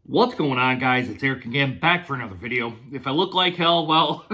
What's going on, guys? It's Eric again, back for another video. If I look like hell, well,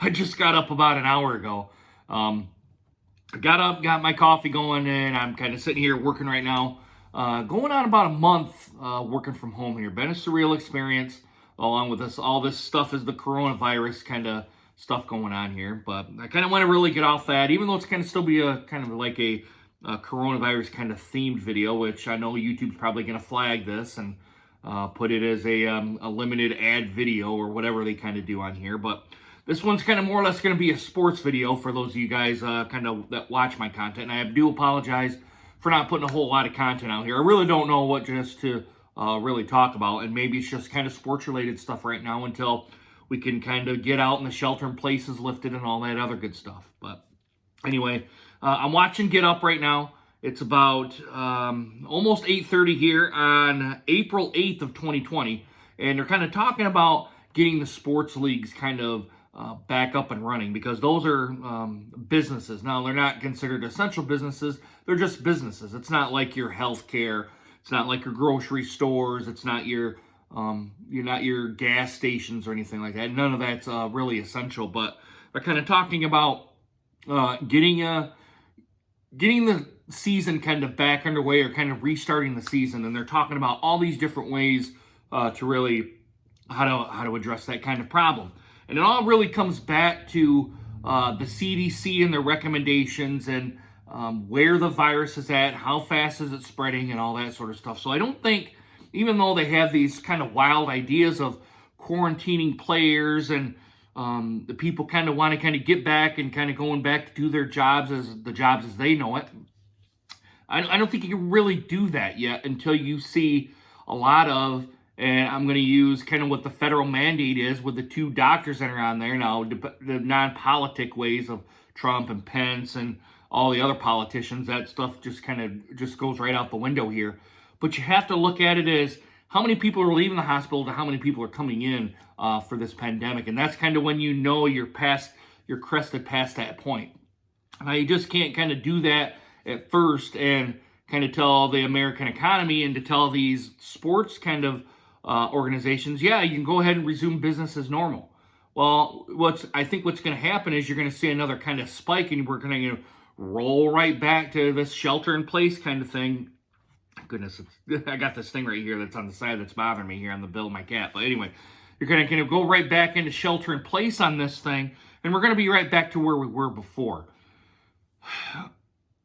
I just got up about an hour ago. I got up, got my coffee going, and I'm kind of sitting here working right now. Going on about a month working from home here. Been a surreal experience, along with this. All this stuff is the coronavirus kind of stuff going on here. But I kind of want to really get off that, even though it's going to still be a kind of like a coronavirus kind of themed video, which I know YouTube's probably going to flag this and put it as a limited ad video or whatever they kind of do on here. But this one's kind of more or less going to be a sports video for those of you guys kind of that watch my content. And I do apologize for not putting a whole lot of content out here. I really don't know what just to really talk about. And maybe it's just kind of sports-related stuff right now until we can kind of get out and the shelter in place is lifted and all that other good stuff. But anyway, I'm watching Get Up right now. It's about almost 8:30 here on April 8th of 2020. And they're kind of talking about getting the sports leagues kind of back up and running because those are businesses. Now, they're not considered essential businesses. They're just businesses. It's not like your healthcare. It's not like your grocery stores. It's not your you're not your gas stations or anything like that. None of that's really essential. But they're kind of talking about getting the season kind of back underway or kind of restarting the season, and they're talking about all these different ways to really how to address that kind of problem. And it all really comes back to the CDC and their recommendations and where the virus is at, how fast is it spreading, and all that sort of stuff. So I don't think, even though they have these kind of wild ideas of quarantining players and the people kind of want to kind of get back and kind of going back to do their jobs as they know it. I don't think you can really do that yet until you see a lot of, and I'm going to use kind of what the federal mandate is with the two doctors that are on there now, the non-politic ways of Trump and Pence and all the other politicians. That stuff just kind of just goes right out the window here. But you have to look at it as how many people are leaving the hospital to how many people are coming in for this pandemic. And that's kind of when you know you're crested past that point. Now, you just can't kind of do that at first and kind of tell the American economy and to tell these sports kind of organizations, yeah, you can go ahead and resume business as normal. Well, I think what's going to happen is you're going to see another kind of spike and we're going to roll right back to this shelter in place kind of thing. Goodness, I got this thing right here that's on the side that's bothering me here on the bill of my cat. But anyway, you're going to go right back into shelter in place on this thing, and we're going to be right back to where we were before.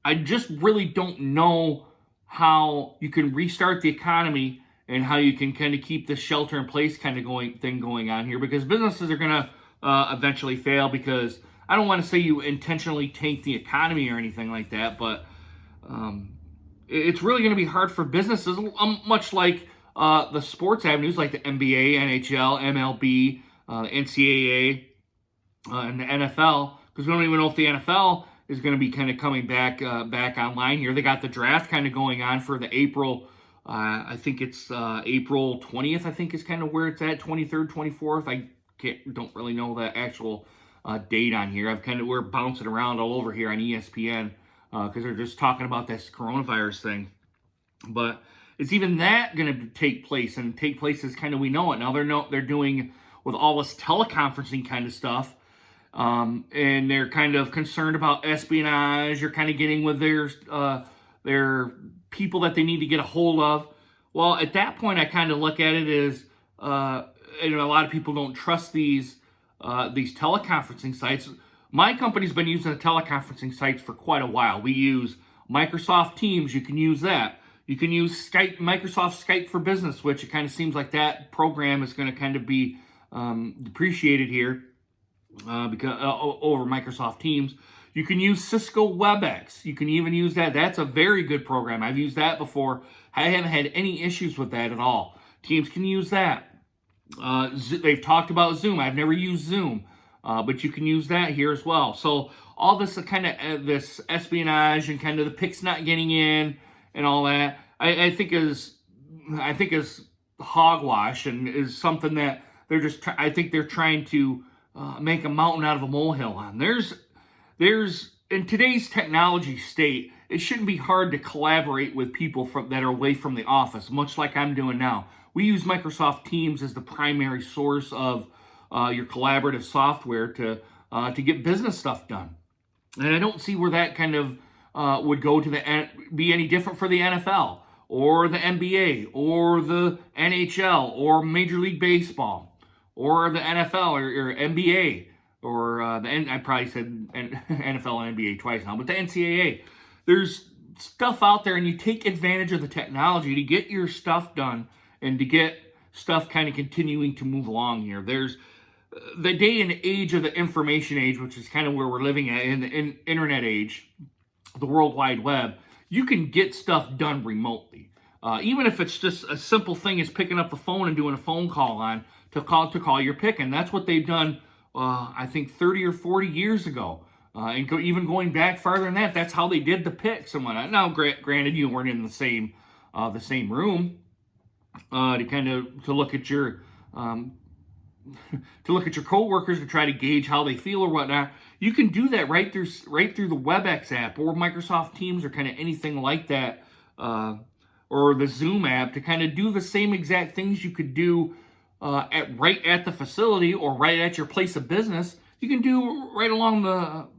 I just really don't know how you can restart the economy and how you can kind of keep this shelter in place kind of going on here, because businesses are going to eventually fail, because I don't want to say you intentionally tank the economy or anything like that, but it's really going to be hard for businesses, much like the sports avenues like the NBA, NHL, MLB, NCAA, and the NFL, because we don't even know if the NFL is going to be kind of coming back online here. They got the draft kind of going on for the April, I think it's April 20th, I think is kind of where it's at, 23rd, 24th. I don't really know the actual date on here. We're bouncing around all over here on ESPN. Because they're just talking about this coronavirus thing. But is even that going to take place? And take place as kind of we know it. Now they're doing with all this teleconferencing kind of stuff. And they're kind of concerned about espionage. You're kind of getting with their people that they need to get a hold of. Well, at that point, I kind of look at it as a lot of people don't trust these teleconferencing sites. My company's been using the teleconferencing sites for quite a while. We use Microsoft Teams. You can use that. You can use Skype, Microsoft Skype for Business, which it kind of seems like that program is going to kind of be depreciated here because over Microsoft Teams. You can use Cisco WebEx. You can even use that. That's a very good program. I've used that before. I haven't had any issues with that at all. Teams can use that. They've talked about Zoom. I've never used Zoom. But you can use that here as well. So all this kind of this espionage and kind of the pics not getting in and all that, I think is hogwash and is something that they're just. I think they're trying to make a mountain out of a molehill on. There's in today's technology state, it shouldn't be hard to collaborate with people that are away from the office, much like I'm doing now. We use Microsoft Teams as the primary source of your collaborative software to get business stuff done. And I don't see where that kind of would go to be any different for the NFL or the NBA or the NHL or Major League Baseball or the NFL or NBA or I probably said NFL and NBA twice now, but the NCAA. There's stuff out there, and you take advantage of the technology to get your stuff done and to get stuff kind of continuing to move along here. There's the day and age of the information age, which is kind of where we're living at, in the internet age, the World Wide Web. You can get stuff done remotely, even if it's just a simple thing as picking up the phone and doing a phone call to call your pick. And that's what they've done, I think 30 or 40 years ago. And even going back farther than that, that's how they did the picks and whatnot. Now, granted, you weren't in the same room to look at your coworkers to try to gauge how they feel or whatnot. You can do that right through the WebEx app or Microsoft Teams or kind of anything like that, or the Zoom app, to kind of do the same exact things you could do right at the facility or right at your place of business. You can do right along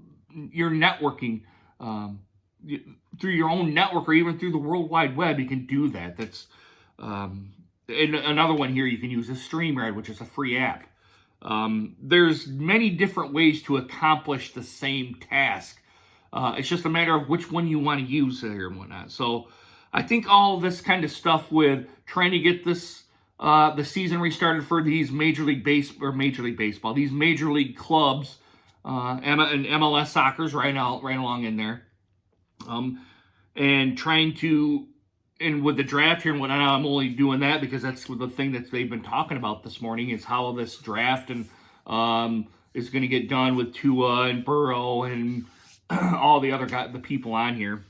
your networking through your own network or even through the World Wide Web. You can do that. That's and another one here you can use is StreamYard, which is a free app. There's many different ways to accomplish the same task. It's just a matter of which one you want to use here and whatnot. So I think all this kind of stuff with trying to get this the season restarted for these Major League Baseball, these Major League clubs, and MLS soccer's right along in there, and trying to. And with the draft here and whatnot, I'm only doing that because that's the thing that they've been talking about this morning is how this draft and is going to get done with Tua and Burrow and all the other the people on here.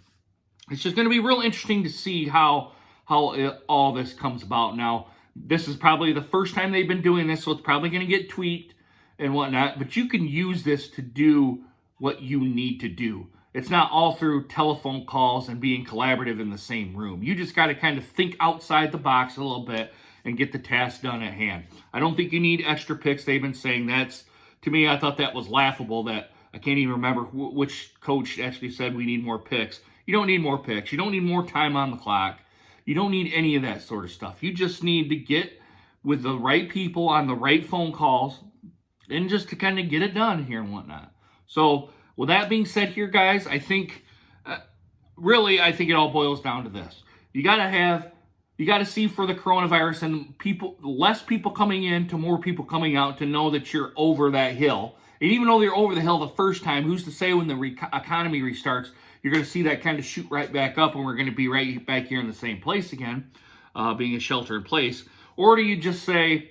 It's just going to be real interesting to see how all this comes about. Now, this is probably the first time they've been doing this, so it's probably going to get tweaked and whatnot. But you can use this to do what you need to do. It's not all through telephone calls and being collaborative in the same room. You just got to kind of think outside the box a little bit and get the task done at hand. I don't think you need extra picks. They've been saying that's, to me, I thought that was laughable. That I can't even remember which coach actually said we need more picks. You don't need more picks. You don't need more time on the clock. You don't need any of that sort of stuff. You just need to get with the right people on the right phone calls and just to kind of get it done here and whatnot. So, with that being said here, guys, I think it all boils down to this. You got to see for the coronavirus and less people coming in to more people coming out to know that you're over that hill. And even though you're over the hill the first time, who's to say when the economy restarts, you're going to see that kind of shoot right back up and we're going to be right back here in the same place again, being a shelter in place? Or do you just say,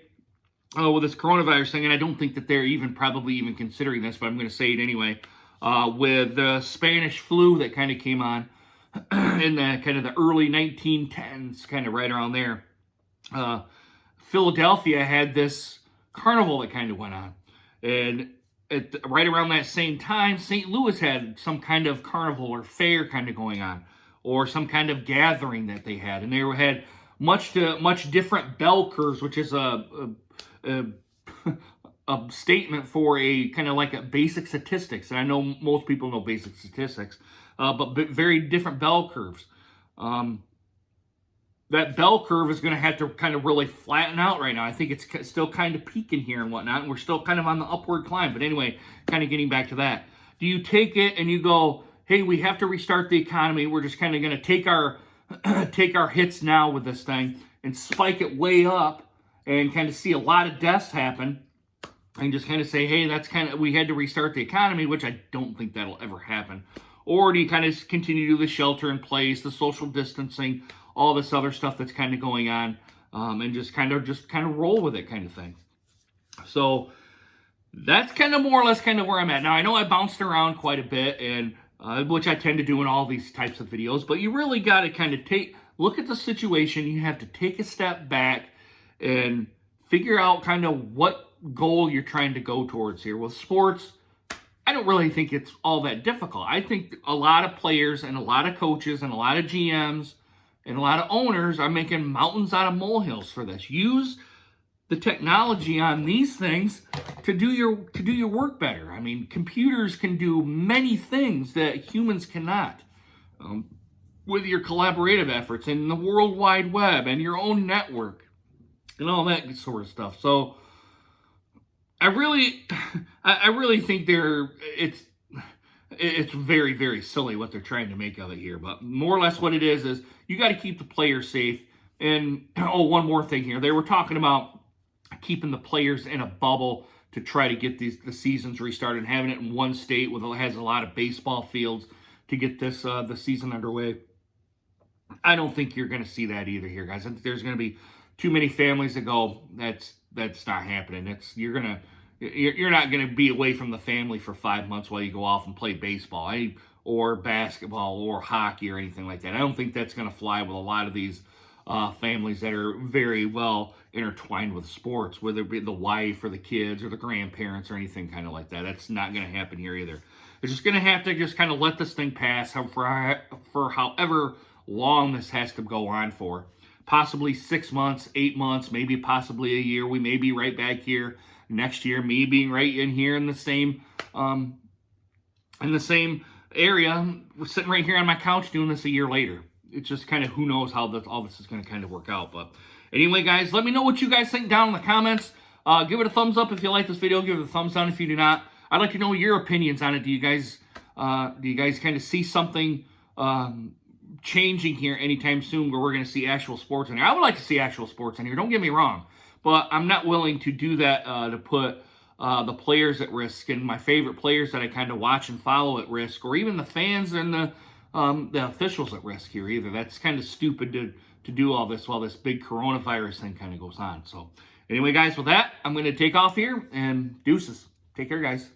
oh, with this coronavirus thing, and I don't think that they're probably even considering this, but I'm going to say it anyway, with the Spanish flu that kind of came on in the early 1910s, kind of right around there. Philadelphia had this carnival that kind of went on. And right around that same time, St. Louis had some kind of carnival or fair kind of going on, or some kind of gathering that they had. And they had much different bell curves, which is a statement for a kind of like a basic statistics. And I know most people know basic statistics, but very different bell curves. That bell curve is going to have to kind of really flatten out right now. I think it's still kind of peaking here and whatnot, and we're still kind of on the upward climb. But anyway, kind of getting back to that. Do you take it and you go, hey, we have to restart the economy. We're just kind of going to take our hits now with this thing and spike it way up and kind of see a lot of deaths happen and just kind of say, hey, we had to restart the economy, which I don't think that'll ever happen. Or do you kind of continue to do the shelter in place, the social distancing, all this other stuff that's kind of going on, and just kind of roll with it kind of thing. So that's kind of more or less kind of where I'm at. Now, I know I bounced around quite a bit, and which I tend to do in all these types of videos, but you really got to kind of look at the situation. You have to take a step back and figure out kind of what goal you're trying to go towards here. With sports, I don't really think it's all that difficult. I think a lot of players and a lot of coaches and a lot of GMs and a lot of owners are making mountains out of molehills for this. Use the technology on these things to do your work better. I mean, computers can do many things that humans cannot. With your collaborative efforts and the World Wide Web and your own network and all that sort of stuff. So I really think it's very, very silly what they're trying to make of it here. But more or less what it is you got to keep the players safe. And, one more thing here. They were talking about keeping the players in a bubble to try to get the seasons restarted, and having it in one state has a lot of baseball fields to get this the season underway. I don't think you're going to see that either here, guys. I think there's going to be too many families that go, that's not happening. You're not going to be away from the family for 5 months while you go off and play baseball or basketball or hockey or anything like that. I don't think that's going to fly with a lot of these families that are very well intertwined with sports, whether it be the wife or the kids or the grandparents or anything kind of like that. That's not going to happen here either. They're just going to have to just kind of let this thing pass for however long this has to go on for. Possibly 6 months, 8 months, maybe possibly a year. We may be right back here next year, me being right in here in the same area. We're sitting right here on my couch doing this a year later. It's just kind of, who knows how all this is going to kind of work out. But anyway, guys, let me know what you guys think down in the comments. Give it a thumbs up if you like this video. Give it a thumbs down if you do not. I'd like to know your opinions on it. Do you guys kind of see something changing here anytime soon where we're going to see actual sports in here? I would like to see actual sports in here. Don't get me wrong. But I'm not willing to do that to put the players at risk and my favorite players that I kind of watch and follow at risk, or even the fans and the officials at risk here either. That's kind of stupid to do all this while this big coronavirus thing kind of goes on. So anyway, guys, with that, I'm going to take off here, and deuces. Take care, guys.